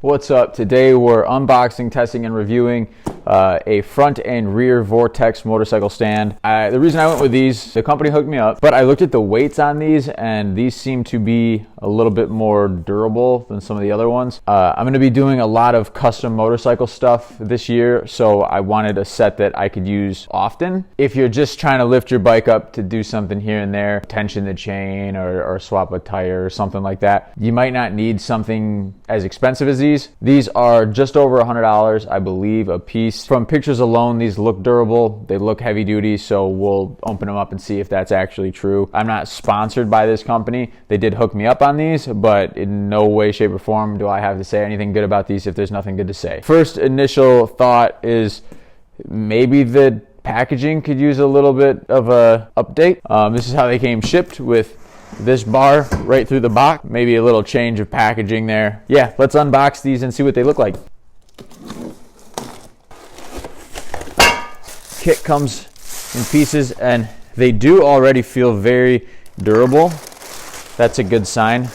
What's up? Today we're unboxing, testing, and reviewing a front and rear Vortex motorcycle stand. The reason I went with these, the company hooked me up, but I looked at the weights on these and these seem to be a little bit more durable than some of the other ones. I'm going to be doing a lot of custom motorcycle stuff this year, so I wanted a set that I could use often. If you're just trying to lift your bike up to do something here and there, tension the chain or swap a tire or something like that, you might not need something as expensive as these. These are just over $100, I believe, a piece. From pictures alone, these look durable. They look heavy duty, so we'll open them up and see if that's actually true. I'm not sponsored by this company. They did hook me up on these, but in no way, shape, or form do I have to say anything good about these if there's nothing good to say. First initial thought is maybe the packaging could use a little bit of a update. This is how they came shipped, with this bar right through the box. Maybe a little change of packaging there. Yeah, let's unbox these and see what they look like. Kit comes in pieces and they do already feel very durable. That's a good sign.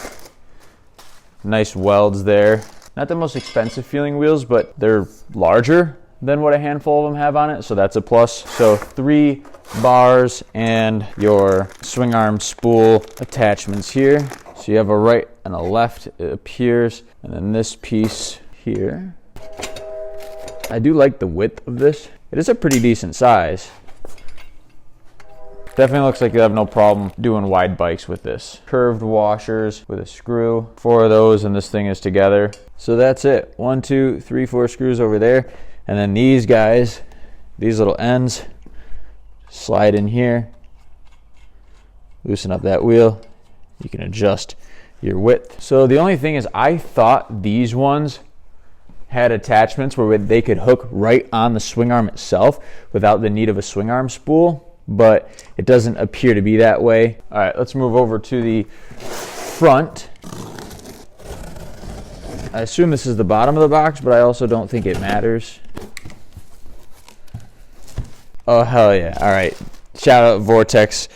Nice welds there. Not the most expensive feeling wheels, but they're larger than what a handful of them have on it, so that's a plus. So 3 bars and your swing arm spool attachments here. So you have a right and a left, it appears, and then this piece here. I do like the width of this. It is a pretty decent size. Definitely looks like you have no problem doing wide bikes with this. Curved washers with a screw. 4 of those and this thing is together. So that's it. 1, 2, 3, 4 screws over there. And then these guys, these little ends, slide in here, loosen up that wheel. You can adjust your width. So the only thing is, I thought these ones had attachments where they could hook right on the swing arm itself without the need of a swing arm spool, but it doesn't appear to be that way. All right, let's move over to the front. I assume this is the bottom of the box, but I also don't think it matters. Oh, hell yeah. All right. Shout out Vortex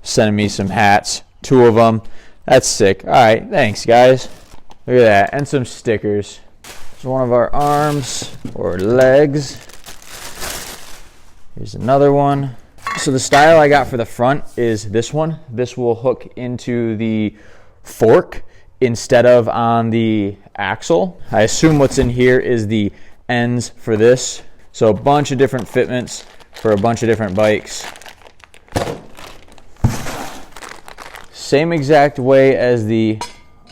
sending me some hats. 2 of them. That's sick. All right. Thanks, guys. Look at that. And some stickers. Here's one of our arms or legs. Here's another one. So the style I got for the front is this one. This will hook into the fork instead of on the axle. I assume what's in here is the ends for this. So a bunch of different fitments for a bunch of different bikes. Same exact way as the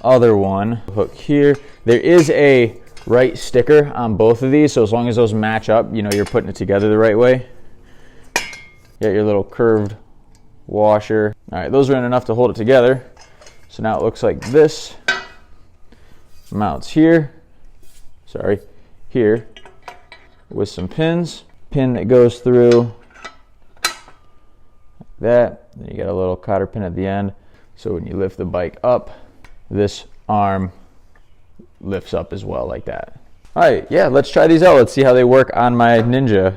other one. Hook here. There is a right sticker on both of these, so as long as those match up, you know you're putting it together the right way. You got your little curved washer. All right, those are in enough to hold it together. So now it looks like this. Mounts here. Sorry, here with some pins. Pin that goes through like that. Then you got a little cotter pin at the end, so when you lift the bike up, this arm lifts up as well like that. All right, yeah, let's try these out. Let's see how they work on my Ninja.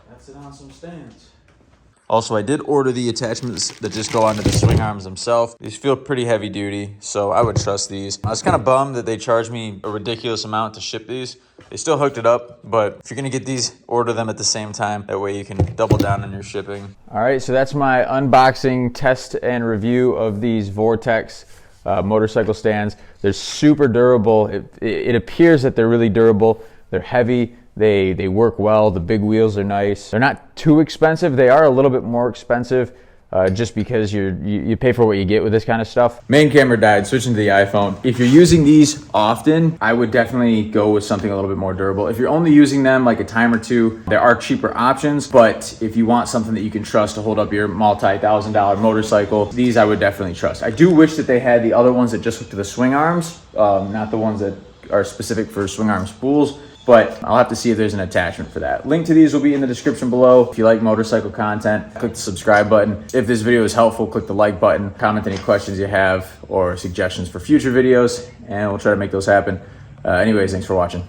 That's it on some stands. Also, I did order the attachments that just go onto the swing arms themselves. These feel pretty heavy duty, so I would trust these. I was kind of bummed that they charged me a ridiculous amount to ship these. They still hooked it up, but if you're gonna get these, order them at the same time. That way you can double down on your shipping. All right, so that's my unboxing, test, and review of these Vortex motorcycle stands. They're super durable. It appears that they're really durable. They're heavy. They work well. The big wheels are nice. They're not too expensive. They are a little bit more expensive just because you pay for what you get with this kind of stuff. Main camera died, switching to the iPhone. If you're using these often, I would definitely go with something a little bit more durable. If you're only using them like a time or two, there are cheaper options, but if you want something that you can trust to hold up your multi-$1,000 motorcycle, these I would definitely trust. I do wish that they had the other ones that just hook to the swing arms, not the ones that are specific for swing arm spools. but I'll have to see if there's an attachment for that. Link to these will be in the description below. If you like motorcycle content, click the subscribe button. If this video is helpful, click the like button, comment any questions you have or suggestions for future videos, and we'll try to make those happen. Anyways, thanks for watching.